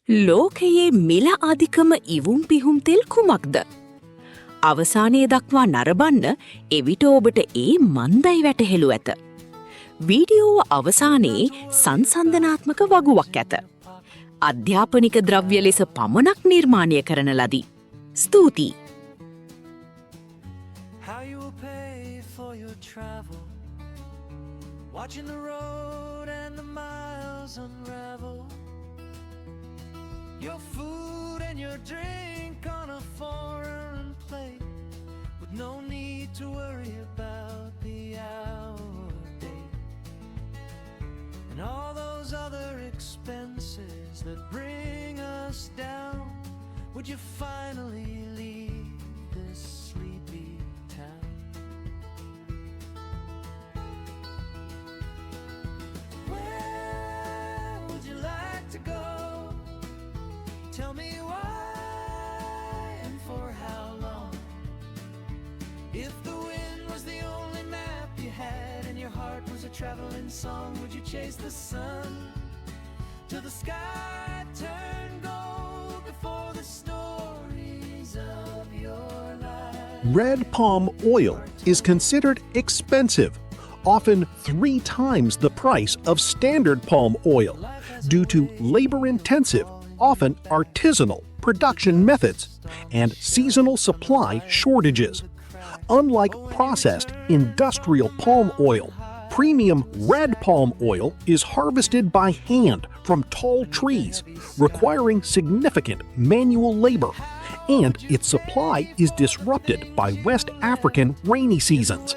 ලෝකයේ මිල අධිකම ඉවුම් පිහුම් තෙල් කුමක්ද? අවසානයේ දක්වා නරඹන්න එවිට ඔබට ඒ මන්දයි වැටහෙළු ඇත. වීඩියෝව අවසානයේ සංසන්දනාත්මක වගුවක් ඇත. අධ්‍යාපනික ද්‍රව්‍ය ලෙස පමණක් නිර්මාණය කරන ලදී. ස්තුතියි. How you will pay for your travel, watching the road and the miles unravel, your food and your drink on a foreign plate, with no need to worry about the hour or date, and all those other expenses that bring us down. Would you finally leave this sleepy town? Where would you like to go? Tell me why and for how long. If the wind was the only map you had and your heart was a traveling song, would you chase the sun till the sky turned gold before the stories of your life? Red palm oil is considered expensive, often 3 times the price of standard palm oil, due to labor-intensive, often artisanal production methods and seasonal supply shortages. Unlike processed industrial palm oil, premium red palm oil is harvested by hand from tall trees, requiring significant manual labor, and its supply is disrupted by West African rainy seasons.